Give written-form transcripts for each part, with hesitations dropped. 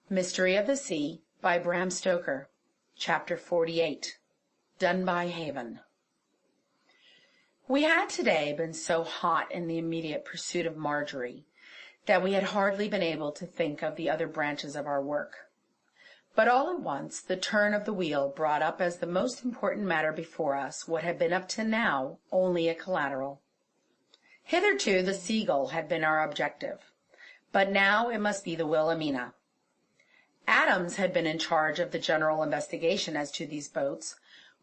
Mystery of the Sea by Bram Stoker. Chapter 48. Dunby Haven. We had today been so hot in the immediate pursuit of Marjorie that we had hardly been able to think of the other branches of our work. But all at once the turn of the wheel brought up as the most important matter before us what had been up to now only a collateral. Hitherto the Seagull had been our objective, but now it must be the Wilhelmina. Adams had been in charge of the general investigation as to these boats,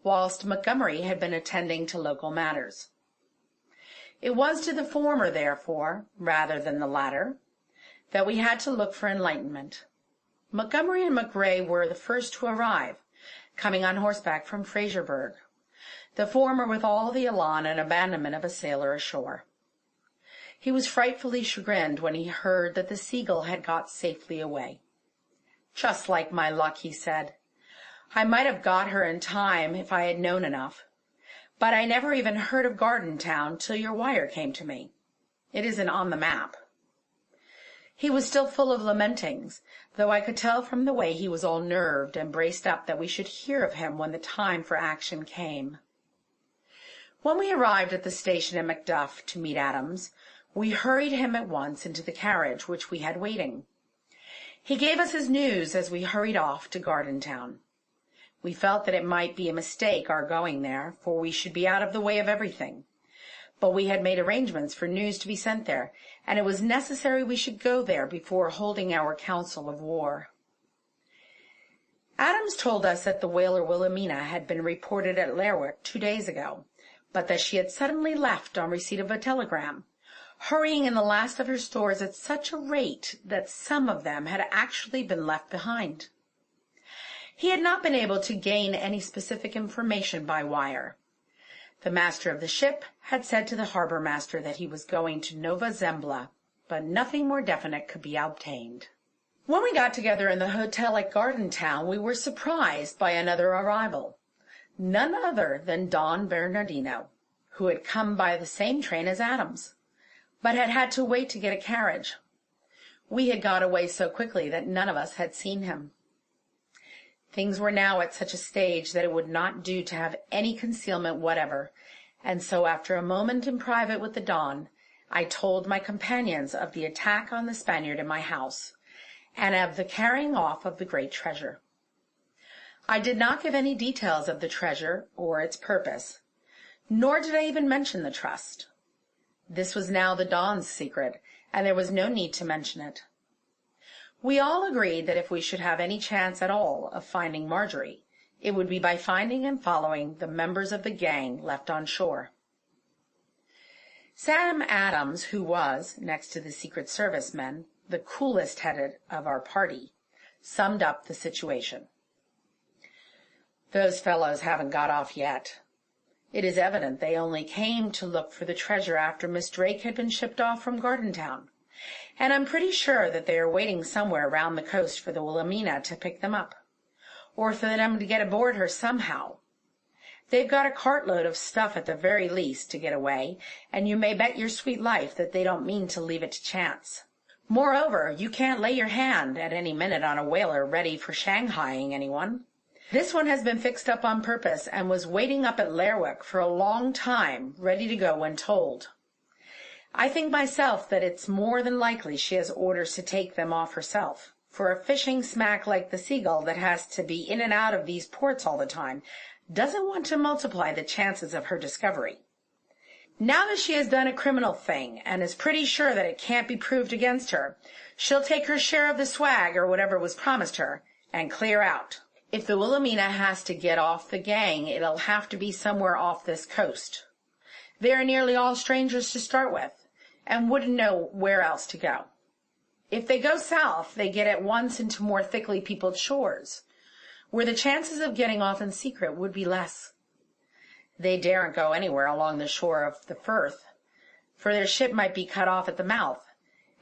whilst Montgomery had been attending to local matters. It was to the former, therefore, rather than the latter, that we had to look for enlightenment. Montgomery and McRae were the first to arrive, coming on horseback from Fraserburgh, the former with all the elan and abandonment of a sailor ashore. He was frightfully chagrined when he heard that the Seagull had got safely away. "Just like my luck," he said. "I might have got her in time if I had known enough. But I never even heard of Gardentown till your wire came to me. It isn't on the map." He was still full of lamentings, though I could tell from the way he was all nerved and braced up that we should hear of him when the time for action came. When we arrived at the station at Macduff to meet Adams, we hurried him at once into the carriage which we had waiting. He gave us his news as we hurried off to Gardentown. We felt that it might be a mistake our going there, for we should be out of the way of everything. But we had made arrangements for news to be sent there, and it was necessary we should go there before holding our council of war. Adams told us that the whaler Wilhelmina had been reported at Lerwick 2 days ago, but that she had suddenly left on receipt of a telegram, hurrying in the last of her stores at such a rate that some of them had actually been left behind. He had not been able to gain any specific information by wire. The master of the ship had said to the harbour master that he was going to Nova Zembla, but nothing more definite could be obtained. When we got together in the hotel at Gardentown, we were surprised by another arrival, none other than Don Bernardino, who had come by the same train as Adams, but had had to wait to get a carriage. We had got away so quickly that none of us had seen him. Things were now at such a stage that it would not do to have any concealment whatever, and so after a moment in private with the Don, I told my companions of the attack on the Spaniard in my house, and of the carrying off of the great treasure. I did not give any details of the treasure or its purpose, nor did I even mention the trust. This was now the Don's secret, and there was no need to mention it. We all agreed that if we should have any chance at all of finding Marjorie, it would be by finding and following the members of the gang left on shore. Sam Adams, who was, next to the Secret Service men, the coolest-headed of our party, summed up the situation. "Those fellows haven't got off yet. It is evident they only came to look for the treasure after Miss Drake had been shipped off from Gardentown, and I'm pretty sure that they are waiting somewhere round the coast for the Wilhelmina to pick them up, or for them to get aboard her somehow. They've got a cartload of stuff at the very least to get away, and you may bet your sweet life that they don't mean to leave it to chance. Moreover, you can't lay your hand at any minute on a whaler ready for shanghaiing anyone. This one has been fixed up on purpose and was waiting up at Lerwick for a long time, ready to go when told. I think myself that it's more than likely she has orders to take them off herself, for a fishing smack like the Seagull that has to be in and out of these ports all the time doesn't want to multiply the chances of her discovery. Now that she has done a criminal thing and is pretty sure that it can't be proved against her, she'll take her share of the swag or whatever was promised her and clear out. If the Wilhelmina has to get off the gang, it'll have to be somewhere off this coast. They are nearly all strangers to start with, and wouldn't know where else to go. If they go south, they get at once into more thickly peopled shores, where the chances of getting off in secret would be less. They daren't go anywhere along the shore of the Firth, for their ship might be cut off at the mouth,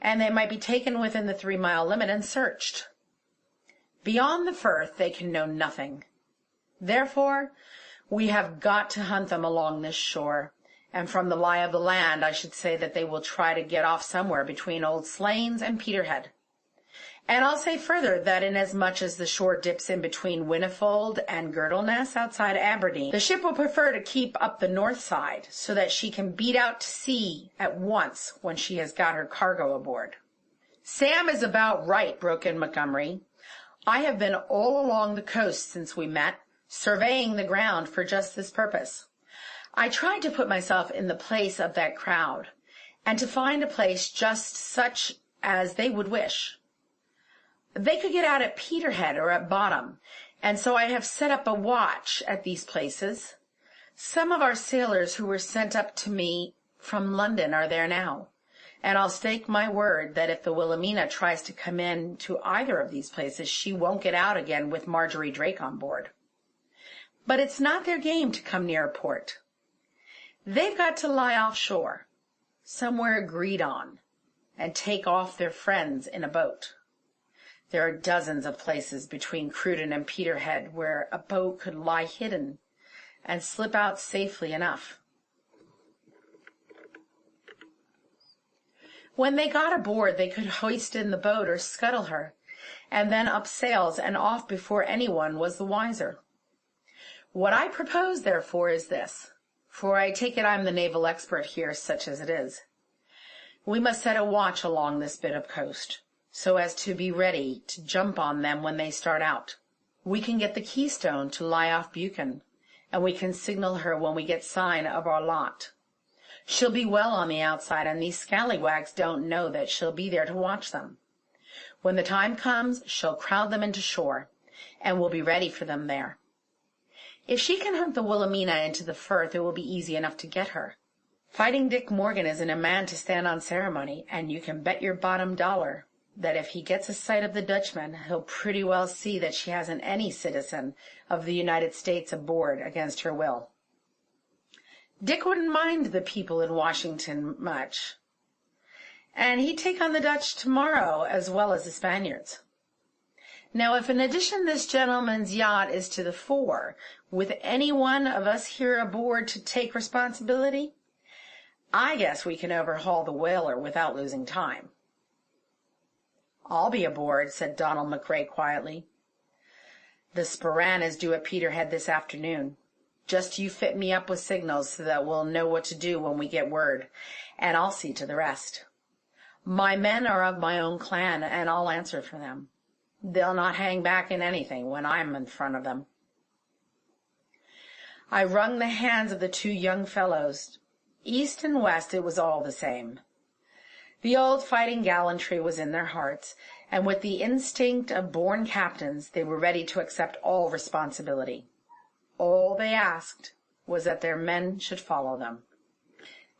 and they might be taken within the 3-mile limit and searched. Beyond the Firth they can know nothing. Therefore, we have got to hunt them along this shore, and from the lie of the land I should say that they will try to get off somewhere between Old Slains and Peterhead. And I'll say further that inasmuch as the shore dips in between Whinnyfold and Girdleness outside Aberdeen, the ship will prefer to keep up the north side so that she can beat out to sea at once when she has got her cargo aboard. Sam is about right, broke in Montgomery. I have been all along the coast since we met, surveying the ground for just this purpose. I tried to put myself in the place of that crowd, and to find a place just such as they would wish. They could get out at Peterhead or at Bottom, and so I have set up a watch at these places. Some of our sailors who were sent up to me from London are there now, and I'll stake my word that if the Wilhelmina tries to come in to either of these places, she won't get out again with Marjorie Drake on board. But it's not their game to come near a port. They've got to lie offshore, somewhere agreed on, and take off their friends in a boat. There are dozens of places between Cruden and Peterhead where a boat could lie hidden and slip out safely enough. When they got aboard, they could hoist in the boat or scuttle her, and then up sails and off before anyone was the wiser. What I propose, therefore, is this, for I take it I'm the naval expert here, such as it is. We must set a watch along this bit of coast, so as to be ready to jump on them when they start out. We can get the Keystone to lie off Buchan, and we can signal her when we get sign of our lot. She'll be well on the outside, and these scallywags don't know that she'll be there to watch them. When the time comes, she'll crowd them into shore, and we'll be ready for them there. If she can hunt the Wilhelmina into the Firth, it will be easy enough to get her. Fighting Dick Morgan isn't a man to stand on ceremony, and you can bet your bottom dollar that if he gets a sight of the Dutchman, he'll pretty well see that she hasn't any citizen of the United States aboard against her will. Dick wouldn't mind the people in Washington much, and he'd take on the Dutch tomorrow as well as the Spaniards. Now, if in addition this gentleman's yacht is to the fore, with any one of us here aboard to take responsibility, I guess we can overhaul the whaler without losing time. I'll be aboard, said Donald McRae quietly. The Sporan is due at Peterhead this afternoon. Just you fit me up with signals so that we'll know what to do when we get word, and I'll see to the rest. My men are of my own clan, and I'll answer for them. They'll not hang back in anything when I'm in front of them. I wrung the hands of the two young fellows. East and west it was all the same. The old fighting gallantry was in their hearts, and with the instinct of born captains, they were ready to accept all responsibility. All they asked was that their men should follow them.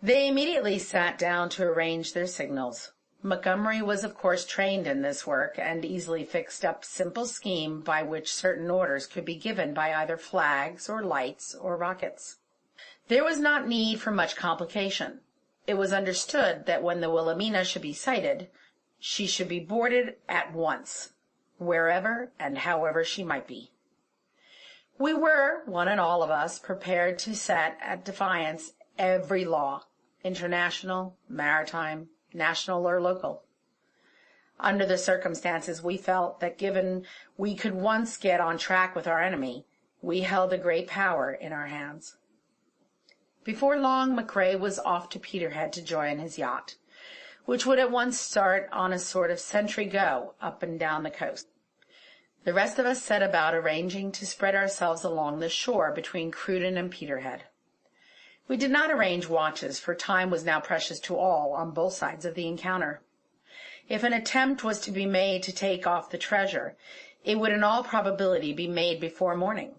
They immediately sat down to arrange their signals. Montgomery was, of course, trained in this work, and easily fixed up a simple scheme by which certain orders could be given by either flags or lights or rockets. There was not need for much complication. It was understood that when the Wilhelmina should be sighted, she should be boarded at once, wherever and however she might be. We were, one and all of us, prepared to set at defiance every law, international, maritime, national, or local. Under the circumstances, we felt that given we could once get on track with our enemy, we held a great power in our hands. Before long, McRae was off to Peterhead to join his yacht, which would at once start on a sort of sentry go up and down the coast. The rest of us set about arranging to spread ourselves along the shore between Cruden and Peterhead. We did not arrange watches, for time was now precious to all on both sides of the encounter. If an attempt was to be made to take off the treasure, it would in all probability be made before morning.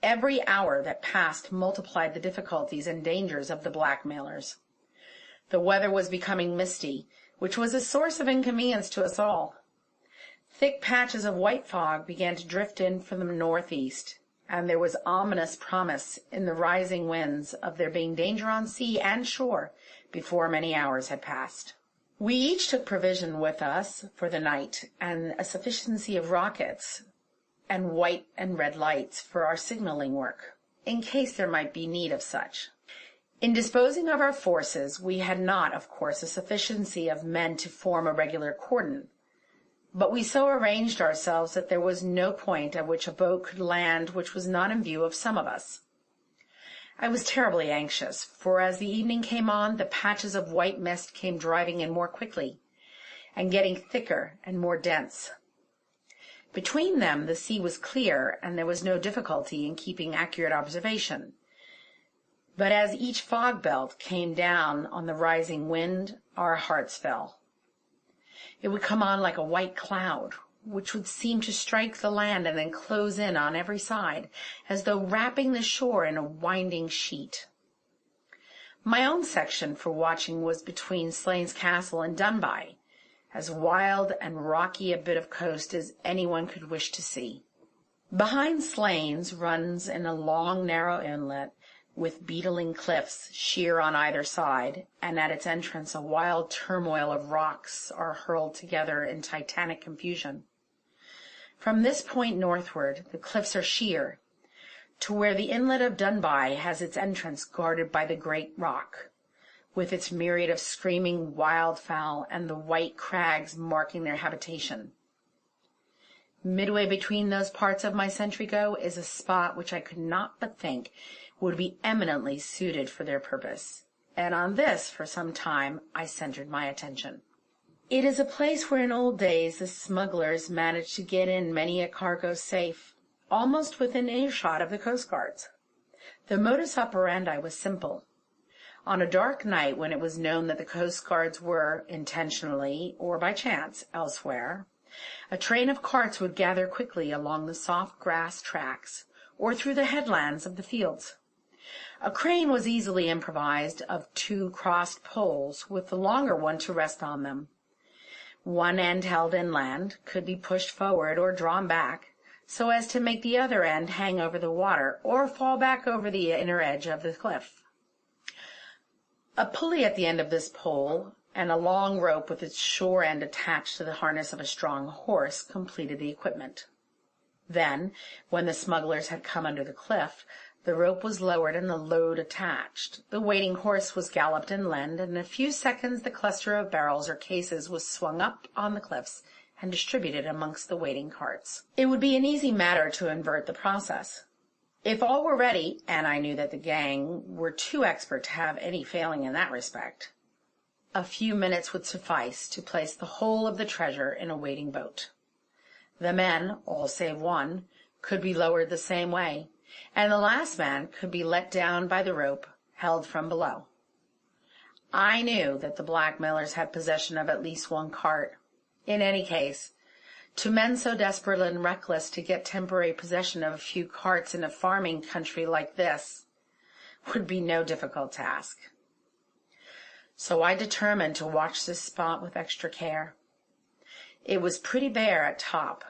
Every hour that passed multiplied the difficulties and dangers of the blackmailers. The weather was becoming misty, which was a source of inconvenience to us all. Thick patches of white fog began to drift in from the northeast, and there was ominous promise in the rising winds of there being danger on sea and shore before many hours had passed. We each took provision with us for the night, and a sufficiency of rockets and white and red lights for our signaling work, in case there might be need of such. In disposing of our forces, we had not, of course, a sufficiency of men to form a regular cordon. but we so arranged ourselves that there was no point at which a boat could land which was not in view of some of us. I was terribly anxious, for as the evening came on, the patches of white mist came driving in more quickly, and getting thicker and more dense. Between them the sea was clear, and there was no difficulty in keeping accurate observation. But as each fog belt came down on the rising wind, our hearts fell. It would come on like a white cloud, which would seem to strike the land and then close in on every side, as though wrapping the shore in a winding sheet. My own section for watching was between Slains Castle and Dunbuy, as wild and rocky a bit of coast as anyone could wish to see. Behind Slains runs in a long, narrow inlet, with beetling cliffs sheer on either side, and at its entrance a wild turmoil of rocks are hurled together in titanic confusion. From this point northward, the cliffs are sheer, to where the inlet of Dunbuy has its entrance guarded by the great rock, with its myriad of screaming wildfowl and the white crags marking their habitation. Midway between those parts of my sentry go is a spot which I could not but think would be eminently suited for their purpose, and on this for some time I centered my attention. It is a place where in old days the smugglers managed to get in many a cargo safe, almost within earshot of the coast guards. The modus operandi was simple. On a dark night, when it was known that the coast guards were, intentionally or by chance, elsewhere, a train of carts would gather quickly along the soft grass tracks or through the headlands of the fields. A crane was easily improvised of 2 crossed poles, with the longer one to rest on them. One end held inland could be pushed forward or drawn back, so as to make the other end hang over the water or fall back over the inner edge of the cliff. A pulley at the end of this pole and a long rope with its shore end attached to the harness of a strong horse completed the equipment. Then, when the smugglers had come under the cliff, the rope was lowered and the load attached. The waiting horse was galloped inland, and in a few seconds the cluster of barrels or cases was swung up on the cliffs and distributed amongst the waiting carts. It would be an easy matter to invert the process. If all were ready, and I knew that the gang were too expert to have any failing in that respect, a few minutes would suffice to place the whole of the treasure in a waiting boat. The men, all save one, could be lowered the same way, and the last man could be let down by the rope held from below. I knew that the blackmailers had possession of at least one cart. In any case, to men so desperate and reckless to get temporary possession of a few carts in a farming country like this would be no difficult task. So I determined to watch this spot with extra care. It was pretty bare at top,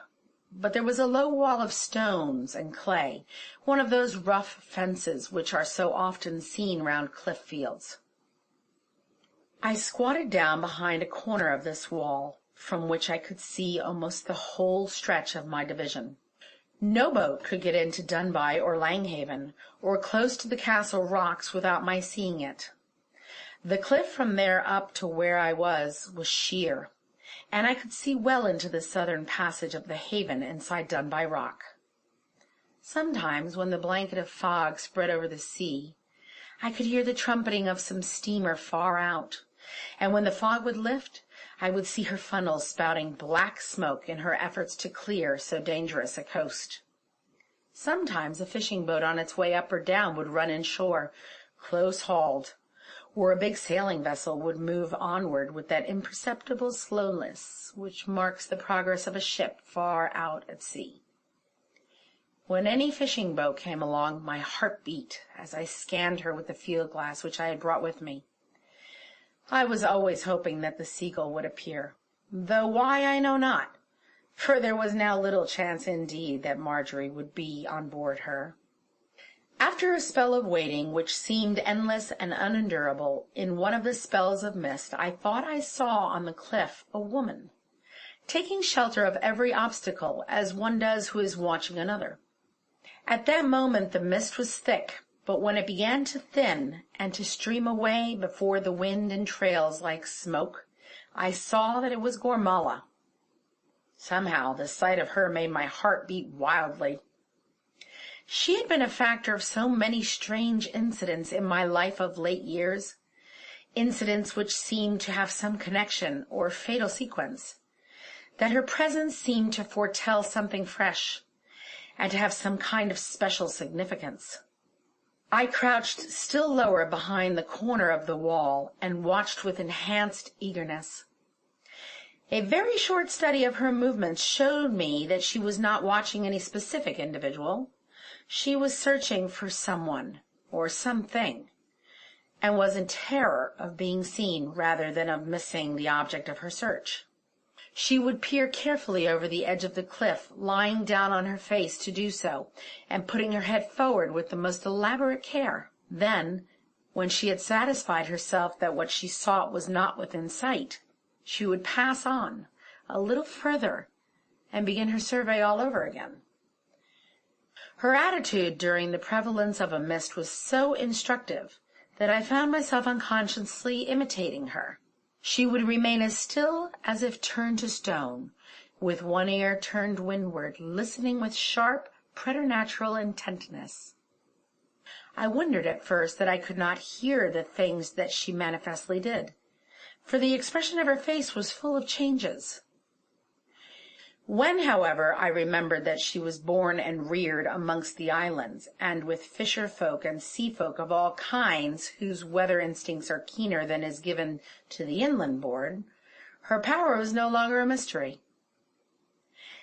but there was a low wall of stones and clay, one of those rough fences which are so often seen round cliff fields. I squatted down behind a corner of this wall, from which I could see almost the whole stretch of my division. No boat could get into Dunbuy or Langhaven, or close to the castle rocks without my seeing it. The cliff from there up to where I was sheer, and I could see well into the southern passage of the haven inside Dunbuy Rock. Sometimes, when the blanket of fog spread over the sea, I could hear the trumpeting of some steamer far out, and when the fog would lift, I would see her funnels spouting black smoke in her efforts to clear so dangerous a coast. Sometimes a fishing boat on its way up or down would run inshore, close-hauled, or a big sailing vessel would move onward with that imperceptible slowness which marks the progress of a ship far out at sea. When any fishing boat came along, my heart beat as I scanned her with the field glass which I had brought with me. I was always hoping that the Seagull would appear, though why I know not, for there was now little chance indeed that Marjorie would be on board her. After a spell of waiting, which seemed endless and unendurable, in one of the spells of mist I thought I saw on the cliff a woman, taking shelter of every obstacle, as one does who is watching another. At that moment the mist was thick, but when it began to thin and to stream away before the wind in trails like smoke, I saw that it was Gormala. Somehow, the sight of her made my heart beat wildly. She had been a factor of so many strange incidents in my life of late years, incidents which seemed to have some connection or fatal sequence, that her presence seemed to foretell something fresh, and to have some kind of special significance. I crouched still lower behind the corner of the wall and watched with enhanced eagerness. A very short study of her movements showed me that she was not watching any specific individual. She was searching for someone or something, and was in terror of being seen rather than of missing the object of her search. She would peer carefully over the edge of the cliff, lying down on her face to do so, and putting her head forward with the most elaborate care. Then, when she had satisfied herself that what she sought was not within sight, she would pass on a little further and begin her survey all over again. Her attitude during the prevalence of a mist was so instructive that I found myself unconsciously imitating her. She would remain as still as if turned to stone, with one ear turned windward, listening with sharp, preternatural intentness. I wondered at first that I could not hear the things that she manifestly did, for the expression of her face was full of changes. When, however, I remembered that she was born and reared amongst the islands, and with fisher folk and sea folk of all kinds whose weather instincts are keener than is given to the inland born, her power was no longer a mystery.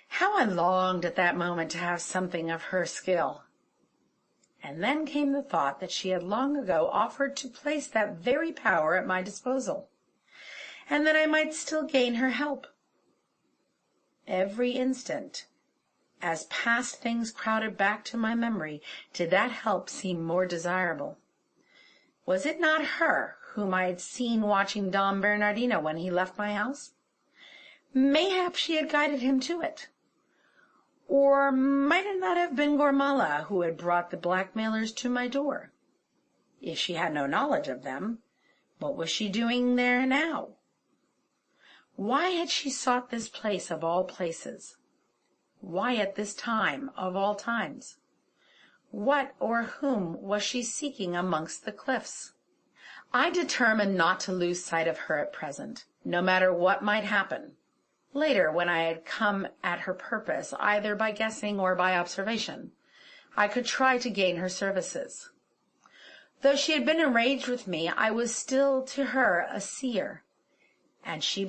How I longed at that moment to have something of her skill! And then came the thought that she had long ago offered to place that very power at my disposal, and that I might still gain her help. Every instant, as past things crowded back to my memory, did that help seem more desirable. Was it not her whom I had seen watching Don Bernardino when he left my house? Mayhap she had guided him to it. Or might it not have been Gormala who had brought the blackmailers to my door? If she had no knowledge of them, what was she doing there now? Why had she sought this place of all places? Why at this time of all times? What or whom was she seeking amongst the cliffs? I determined not to lose sight of her at present, no matter what might happen. Later, when I had come at her purpose, either by guessing or by observation, I could try to gain her services. Though she had been enraged with me, I was still to her a seer, and she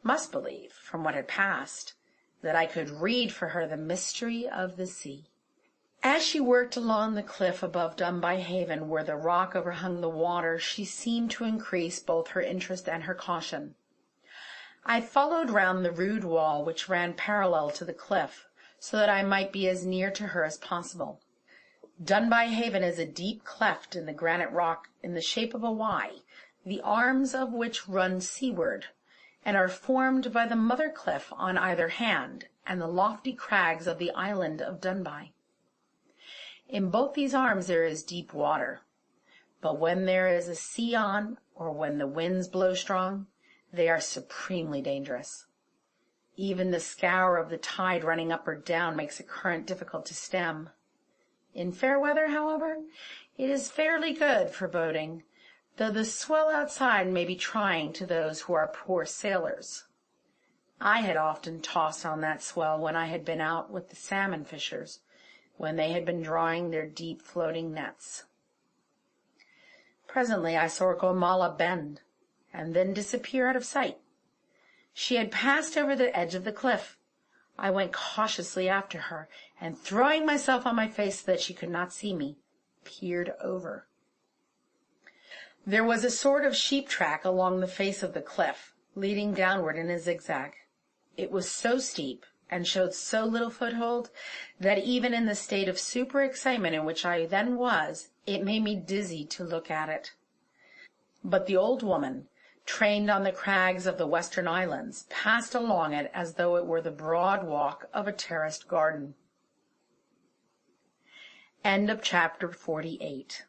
must believe, from what had passed, that I could read for her the mystery of the sea. As she worked along the cliff above Dunbuy Haven, where the rock overhung the water, she seemed to increase both her interest and her caution. I followed round the rude wall which ran parallel to the cliff, so that I might be as near to her as possible. Dunbuy Haven is a deep cleft in the granite rock in the shape of a Y, the arms of which run seaward, and are formed by the mother cliff on either hand, and the lofty crags of the island of Dunbuy. In both these arms there is deep water, but when there is a sea on, or when the winds blow strong, they are supremely dangerous. Even the scour of the tide running up or down makes a current difficult to stem. In fair weather, however, it is fairly good for boating, though the swell outside may be trying to those who are poor sailors. I had often tossed on that swell when I had been out with the salmon fishers, when they had been drawing their deep floating nets. Presently I saw Gormala bend, and then disappear out of sight. She had passed over the edge of the cliff. I went cautiously after her, and throwing myself on my face so that she could not see me, peered over. There was a sort of sheep track along the face of the cliff, leading downward in a zigzag. It was so steep, and showed so little foothold, that even in the state of super excitement in which I then was, it made me dizzy to look at it. But the old woman, trained on the crags of the western islands, passed along it as though it were the broad walk of a terraced garden. End of chapter 48.